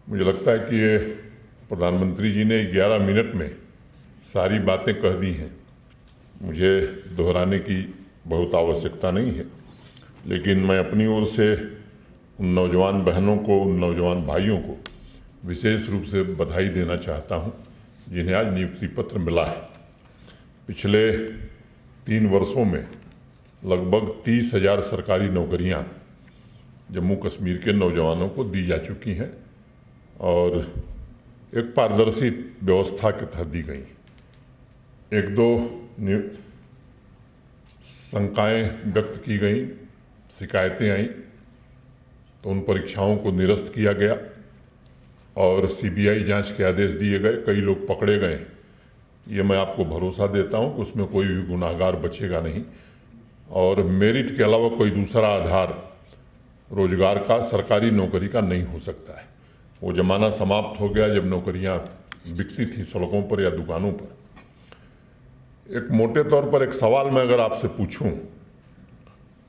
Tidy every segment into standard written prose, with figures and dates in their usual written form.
मुझे लगता है कि ये प्रधानमंत्री जी ने 11 मिनट में सारी बातें कह दी हैं। मुझे दोहराने की बहुत आवश्यकता नहीं है, लेकिन मैं अपनी ओर से उन नौजवान बहनों को, उन नौजवान भाइयों को विशेष रूप से बधाई देना चाहता हूं, जिन्हें आज नियुक्ति पत्र मिला है। पिछले 3 वर्षों में लगभग 30,000 सरकारी नौकरियां जम्मू कश्मीर के नौजवानों को दी जा चुकी हैं और एक पारदर्शी व्यवस्था के तहत दी गई। 1-2 शंकाएं व्यक्त की गई, शिकायतें आई, तो उन परीक्षाओं को निरस्त किया गया और सीबीआई जांच के आदेश दिए गए। कई लोग पकड़े गए। ये मैं आपको भरोसा देता हूं कि उसमें कोई भी गुनाहगार बचेगा नहीं और मेरिट के अलावा कोई दूसरा आधार रोजगार का, सरकारी नौकरी का नहीं हो सकता है। वो जमाना समाप्त हो गया जब नौकरियां बिकती थी सड़कों पर या दुकानों पर। एक मोटे तौर पर एक सवाल मैं अगर आपसे पूछूं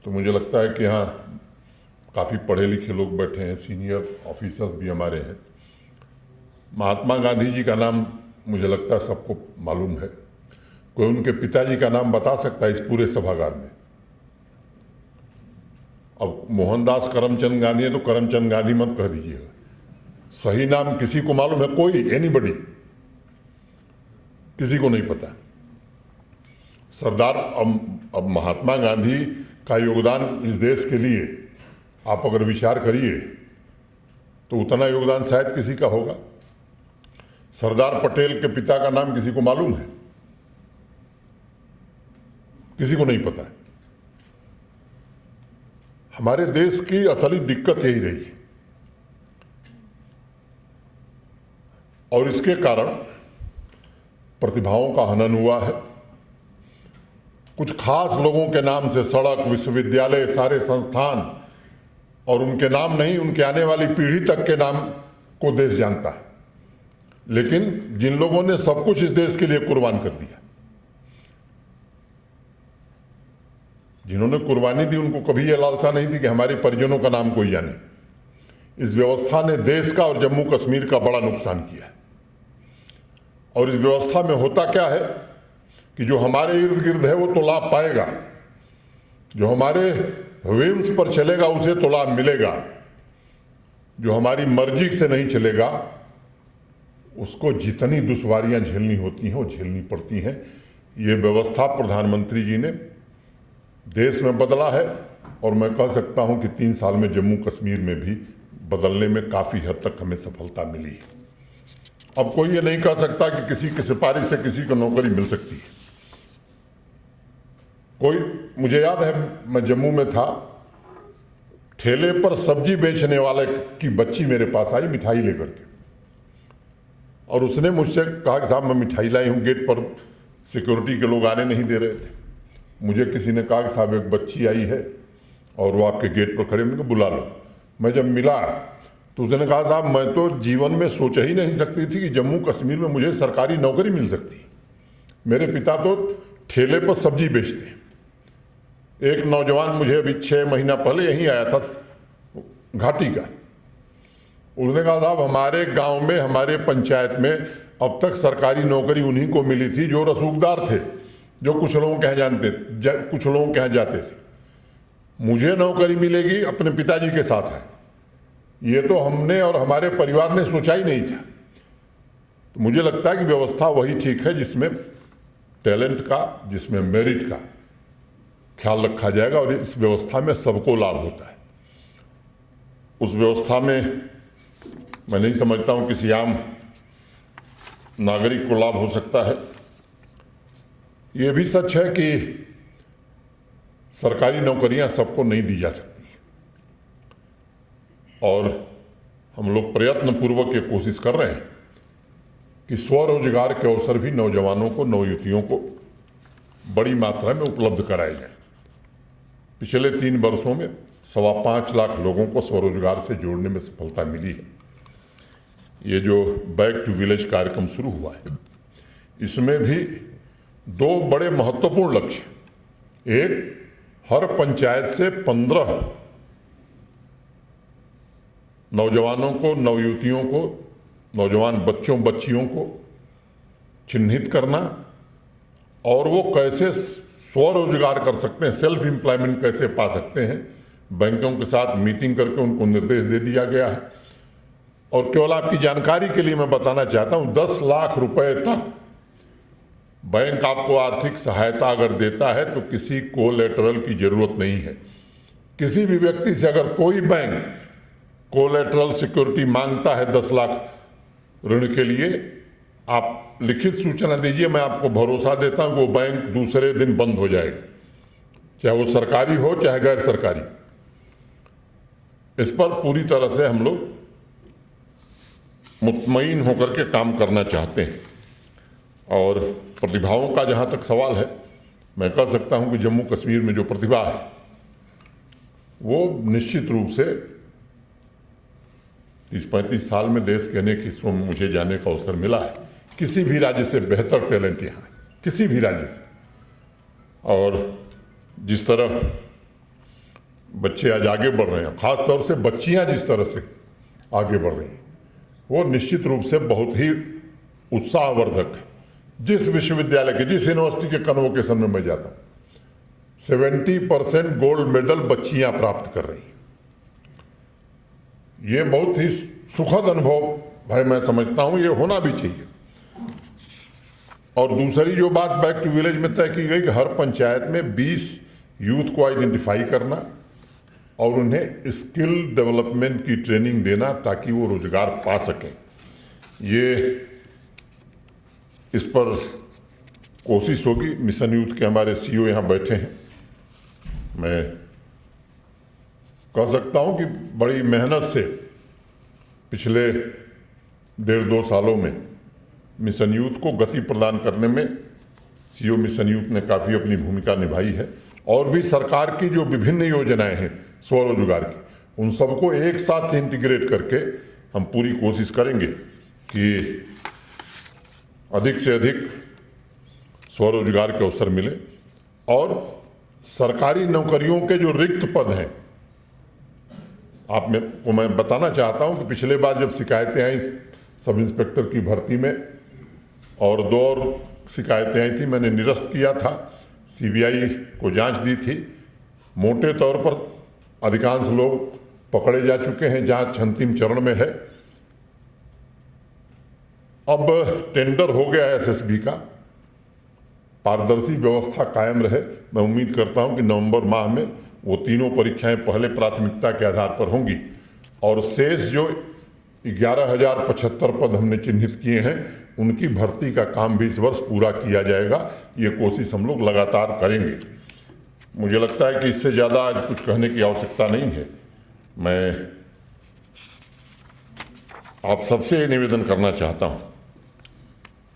तो मुझे लगता है कि यहाँ काफ़ी पढ़े लिखे लोग बैठे हैं, सीनियर ऑफिसर्स भी हमारे हैं। महात्मा गांधी जी का नाम मुझे लगता है सबको मालूम है। कोई उनके पिताजी का नाम बता सकता है इस पूरे सभागार में? अब मोहनदास करमचंद गांधी है तो करमचंद गांधी मत कह दीजिएगा। सही नाम किसी को मालूम है? कोई, एनीबडी? किसी को नहीं पता। सरदार अब महात्मा गांधी का योगदान इस देश के लिए आप अगर विचार करिए तो उतना योगदान शायद किसी का होगा। सरदार पटेल के पिता का नाम किसी को मालूम है? किसी को नहीं पता है। हमारे देश की असली दिक्कत यही रही है और इसके कारण प्रतिभाओं का हनन हुआ है। कुछ खास लोगों के नाम से सड़क, विश्वविद्यालय, सारे संस्थान और उनके नाम नहीं, उनके आने वाली पीढ़ी तक के नाम को देश जानता है। लेकिन जिन लोगों ने सब कुछ इस देश के लिए कुर्बान कर दिया, जिन्होंने कुर्बानी दी, उनको कभी यह लालसा नहीं थी कि हमारे परिजनों का नाम कोई जाने। इस व्यवस्था ने देश का और जम्मू कश्मीर का बड़ा नुकसान किया है। और इस व्यवस्था में होता क्या है कि जो हमारे इर्द गिर्द है वो तो लाभ पाएगा, जो हमारे व्हील्स पर चलेगा उसे तो लाभ मिलेगा, जो हमारी मर्जी से नहीं चलेगा उसको जितनी दुश्वारियां झेलनी होती हैं वो झेलनी पड़ती हैं। ये व्यवस्था प्रधानमंत्री जी ने देश में बदला है और मैं कह सकता हूं कि 3 साल में जम्मू कश्मीर में भी बदलने में काफ़ी हद तक हमें सफलता मिली है। अब कोई ये नहीं कह सकता कि किसी की सिफारिश से किसी को नौकरी मिल सकती है। मुझे याद है, मैं जम्मू में था, ठेले पर सब्जी बेचने वाले की बच्ची मेरे पास आई मिठाई लेकर के और उसने मुझसे कहा कि साहब मैं मिठाई लाई हूँ, गेट पर सिक्योरिटी के लोग आने नहीं दे रहे थे। मुझे किसी ने कहा कि साहब एक बच्ची आई है और वो आपके गेट पर खड़े, मैंने कहा बुला लो। मैं जब मिला तो उसने कहा साहब मैं तो जीवन में सोच ही नहीं सकती थी कि जम्मू कश्मीर में मुझे सरकारी नौकरी मिल सकती है। मेरे पिता तो ठेले पर सब्जी बेचते हैं। एक नौजवान मुझे अभी 6 महीना पहले यहीं आया था घाटी का, उसने कहा साहब हमारे गांव में, हमारे पंचायत में अब तक सरकारी नौकरी उन्हीं को मिली थी जो रसूखदार थे, जो कुछ लोगों के यहाँ कुछ लोगों के यहाँ जाते थे। मुझे नौकरी मिलेगी अपने पिताजी के साथ है, ये तो हमने और हमारे परिवार ने सोचा ही नहीं था। तो मुझे लगता है कि व्यवस्था वही ठीक है जिसमें टैलेंट का, जिसमें मेरिट का ख्याल रखा जाएगा और इस व्यवस्था में सबको लाभ होता है। उस व्यवस्था में मैं नहीं समझता हूं किसी आम नागरिक को लाभ हो सकता है। ये भी सच है कि सरकारी नौकरियां सबको नहीं दी जा सकती और हम लोग प्रयत्न पूर्वक ये कोशिश कर रहे हैं कि स्वरोजगार के अवसर भी नौजवानों को, नवयुवतियों को बड़ी मात्रा में उपलब्ध कराए जाए। पिछले 3 वर्षों में 5.25 लाख लोगों को स्वरोजगार से जोड़ने में सफलता मिली है। ये जो बैक टू विलेज कार्यक्रम शुरू हुआ है, इसमें भी 2 बड़े महत्वपूर्ण लक्ष्य। एक, हर पंचायत से 15 नौजवानों को, नवयुवतियों को, नौजवान बच्चों बच्चियों को चिन्हित करना और वो कैसे स्वरोजगार कर सकते हैं, सेल्फ एम्प्लॉयमेंट कैसे पा सकते हैं, बैंकों के साथ मीटिंग करके उनको निर्देश दे दिया गया है। और केवल आपकी जानकारी के लिए मैं बताना चाहता हूं, 10 लाख रुपए तक बैंक आपको आर्थिक सहायता अगर देता है तो किसी कोलेटरल की जरूरत नहीं है। किसी भी व्यक्ति से अगर कोई बैंक कोलेटरल सिक्योरिटी मांगता है 10 लाख ऋण के लिए, आप लिखित सूचना दीजिए, मैं आपको भरोसा देता हूं कि वो बैंक दूसरे दिन बंद हो जाएगा, चाहे वो सरकारी हो चाहे गैर सरकारी। इस पर पूरी तरह से हम लोग मुतमईन होकर के काम करना चाहते हैं। और प्रतिभाओं का जहाँ तक सवाल है, मैं कह सकता हूँ कि जम्मू कश्मीर में जो प्रतिभा है वो निश्चित रूप से 30-35 साल में देश के अनेक हिस्सों में मुझे जाने का अवसर मिला है। किसी भी राज्य से बेहतर टैलेंट यहाँ है, किसी भी राज्य से। और जिस तरह बच्चे आज आगे बढ़ रहे हैं, खास तौर से बच्चियाँ जिस तरह से आगे बढ़ रही हैं, वो निश्चित रूप से बहुत ही उत्साहवर्धक है। जिस विश्वविद्यालय के, जिस यूनिवर्सिटी के कन्वोकेशन में मैं जाता हूँ, 70% गोल्ड मेडल बच्चियां प्राप्त कर रही हैं। ये बहुत ही सुखद अनुभव भाई मैं समझता हूँ, ये होना भी चाहिए। और दूसरी जो बात बैक टू विलेज में तय की गई कि हर पंचायत में 20 यूथ को आइडेंटिफाई करना और उन्हें स्किल डेवलपमेंट की ट्रेनिंग देना ताकि वो रोजगार पा सकें। ये इस पर कोशिश होगी। मिशन यूथ के हमारे सीईओ यहाँ बैठे हैं। मैं कह सकता हूँ कि बड़ी मेहनत से पिछले 1.5-2 सालों में मिशन यूथ को गति प्रदान करने में सीईओ मिशन यूथ ने काफ़ी अपनी भूमिका निभाई है। और भी सरकार की जो विभिन्न योजनाएं हैं स्वरोजगार की, उन सबको एक साथ इंटीग्रेट करके हम पूरी कोशिश करेंगे कि अधिक से अधिक स्वरोजगार के अवसर मिले। और सरकारी नौकरियों के जो रिक्त पद हैं, आप में को मैं बताना चाहता हूं कि पिछले बार जब शिकायतें आई सब इंस्पेक्टर की भर्ती में और 2 और शिकायतें आई थी, मैंने निरस्त किया था, सीबीआई को जांच दी थी। मोटे तौर पर अधिकांश लोग पकड़े जा चुके हैं, जांच अंतिम चरण में है। अब टेंडर हो गया है एसएसबी का, पारदर्शी व्यवस्था कायम रहे। मैं उम्मीद करता हूं कि नवंबर माह में वो तीनों परीक्षाएं पहले प्राथमिकता के आधार पर होंगी और शेष जो 11,075 पद हमने चिन्हित किए हैं उनकी भर्ती का काम भी इस वर्ष पूरा किया जाएगा। ये कोशिश हम लोग लगातार करेंगे। मुझे लगता है कि इससे ज़्यादा आज कुछ कहने की आवश्यकता नहीं है। मैं आप सबसे ये निवेदन करना चाहता हूं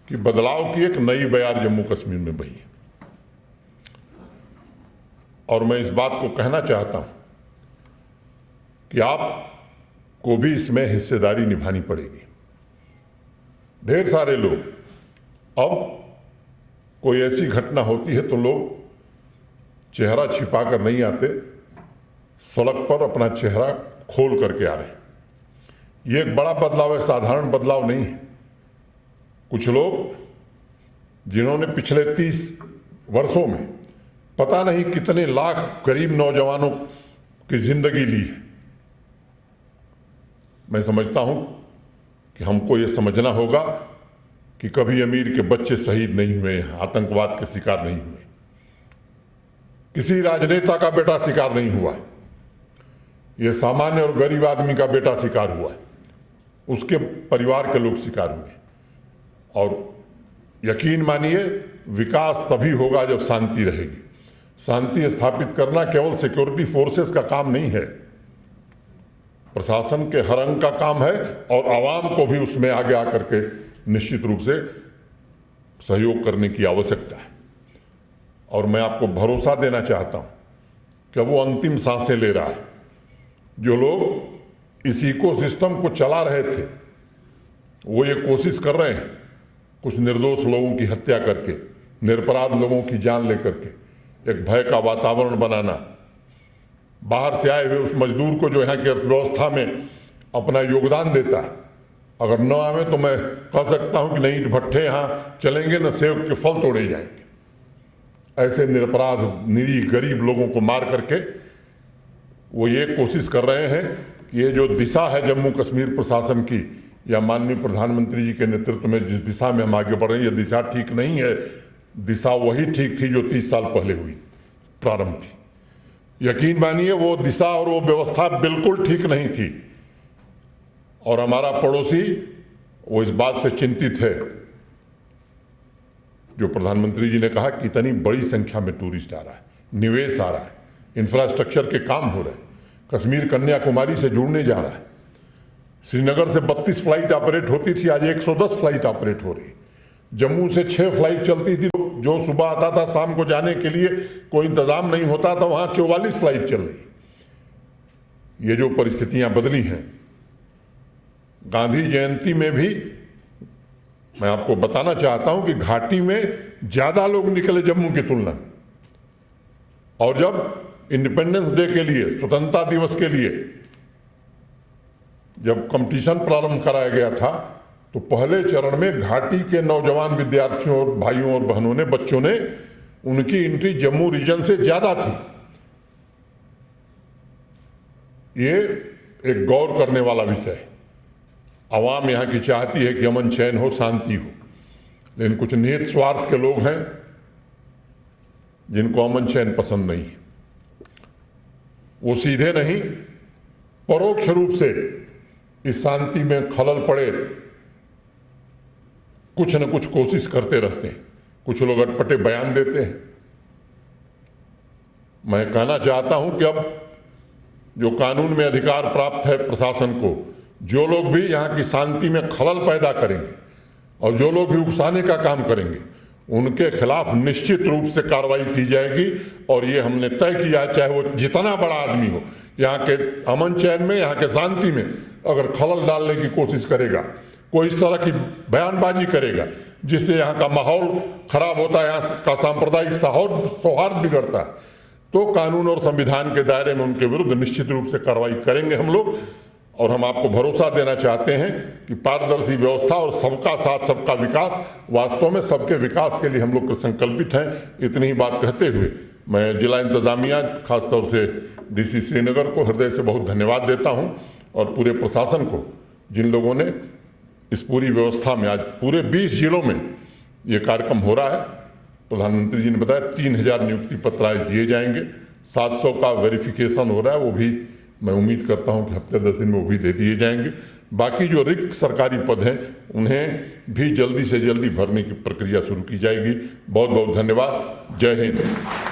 कि बदलाव की एक नई बयार जम्मू कश्मीर में बही है और मैं इस बात को कहना चाहता हूं कि आपको भी इसमें हिस्सेदारी निभानी पड़ेगी। ढेर सारे लोग, अब कोई ऐसी घटना होती है तो लोग चेहरा छिपाकर नहीं आते, सड़क पर अपना चेहरा खोल करके आ रहे हैं। ये एक बड़ा बदलाव है, साधारण बदलाव नहीं है। कुछ लोग जिन्होंने पिछले 30 वर्षों में पता नहीं कितने लाख गरीब नौजवानों की जिंदगी ली है, मैं समझता हूं कि हमको ये समझना होगा कि कभी अमीर के बच्चे शहीद नहीं हुए, आतंकवाद के शिकार नहीं हुए, किसी राजनेता का बेटा शिकार नहीं हुआ है। ये सामान्य और गरीब आदमी का बेटा शिकार हुआ है, उसके परिवार के लोग शिकार हुए। और यकीन मानिए विकास तभी होगा जब शांति रहेगी। शांति स्थापित करना केवल सिक्योरिटी फोर्सेस का काम नहीं है, प्रशासन के हर अंग का काम है और आवाम को भी उसमें आगे आकर के निश्चित रूप से सहयोग करने की आवश्यकता है। और मैं आपको भरोसा देना चाहता हूं कि वो अंतिम सांसें ले रहा है। जो लोग इस इकोसिस्टम को चला रहे थे वो ये कोशिश कर रहे हैं कुछ निर्दोष लोगों की हत्या करके, निरपराध लोगों की जान लेकर के एक भय का वातावरण बनाना, बाहर से आए हुए उस मजदूर को जो यहाँ की अर्थव्यवस्था में अपना योगदान देता है। अगर न आवे तो मैं कह सकता हूं कि नहीं ईंट भट्ठे यहाँ चलेंगे, न सेब के फल तोड़े जाएंगे। ऐसे निरपराध निरीह गरीब लोगों को मार करके वो ये कोशिश कर रहे हैं कि ये जो दिशा है जम्मू कश्मीर प्रशासन की या माननीय प्रधानमंत्री जी के नेतृत्व में जिस दिशा में हम आगे बढ़ रहे हैं, ये दिशा ठीक नहीं है। दिशा वही ठीक थी जो 30 साल पहले हुई प्रारंभ थी। यकीन मानिए वो दिशा और वो व्यवस्था बिल्कुल ठीक नहीं थी। और हमारा पड़ोसी वो इस बात से चिंतित है, जो प्रधानमंत्री जी ने कहा कि इतनी बड़ी संख्या में टूरिस्ट आ रहा है, निवेश आ रहा है, इंफ्रास्ट्रक्चर के काम हो रहे हैं, कश्मीर कन्याकुमारी से जुड़ने जा रहा है। श्रीनगर से 32 फ्लाइट ऑपरेट होती थी, आज 110 फ्लाइट ऑपरेट हो रही है। जम्मू से 6 फ्लाइट चलती थी, जो सुबह आता था शाम को जाने के लिए कोई इंतजाम नहीं होता था, वहां 44 फ्लाइट चल रही। ये जो परिस्थितियां बदली हैं, गांधी जयंती में भी मैं आपको बताना चाहता हूं कि घाटी में ज्यादा लोग निकले जम्मू की तुलना में। और जब इंडिपेंडेंस डे के लिए, स्वतंत्रता दिवस के लिए जब कंपटीशन प्रारंभ कराया गया था, तो पहले चरण में घाटी के नौजवान विद्यार्थियों और भाइयों और बहनों ने, बच्चों ने, उनकी एंट्री जम्मू रीजन से ज्यादा थी। ये एक गौर करने वाला विषय है। आवाम यहाँ की चाहती है कि अमन चैन हो, शांति हो, लेकिन कुछ निहित स्वार्थ के लोग हैं जिनको अमन चैन पसंद नहीं है। वो सीधे नहीं, परोक्ष रूप से इस शांति में खलल पड़े कुछ न कुछ कोशिश करते रहते हैं। कुछ लोग अटपटे बयान देते हैं। मैं कहना चाहता हूं कि अब जो कानून में अधिकार प्राप्त है प्रशासन को, जो लोग भी यहाँ की शांति में खलल पैदा करेंगे और जो लोग भी उकसाने का काम करेंगे, उनके खिलाफ निश्चित रूप से कार्रवाई की जाएगी। और ये हमने तय किया है, चाहे वो जितना बड़ा आदमी हो, यहाँ के अमन चैन में, यहाँ के शांति में अगर खलल डालने की कोशिश करेगा, कोई इस तरह की बयानबाजी करेगा जिससे यहाँ का माहौल खराब होता है, यहाँ का सांप्रदायिक सौहार्द बिगड़ता है, तो कानून और संविधान के दायरे में उनके विरुद्ध निश्चित रूप से कार्रवाई करेंगे हम लोग। और हम आपको भरोसा देना चाहते हैं कि पारदर्शी व्यवस्था और सबका साथ सबका विकास, वास्तव में सबके विकास के लिए हम लोग संकल्पित हैं। इतनी ही बात कहते हुए मैं जिला इंतजामिया, खासतौर से डीसी श्रीनगर को हृदय से बहुत धन्यवाद देता हूं, और पूरे प्रशासन को, जिन लोगों ने इस पूरी व्यवस्था में, आज पूरे 20 जिलों में ये कार्यक्रम हो रहा है। प्रधानमंत्री जी ने बताया 3000 नियुक्ति पत्र आज दिए जाएंगे, 700 का वेरिफिकेशन हो रहा है, वो भी मैं उम्मीद करता हूं कि हफ्ते 10 दिन में वो भी दे दिए जाएंगे। बाकी जो रिक्त सरकारी पद हैं उन्हें भी जल्दी से जल्दी भरने की प्रक्रिया शुरू की जाएगी। बहुत बहुत धन्यवाद। जय हिंद।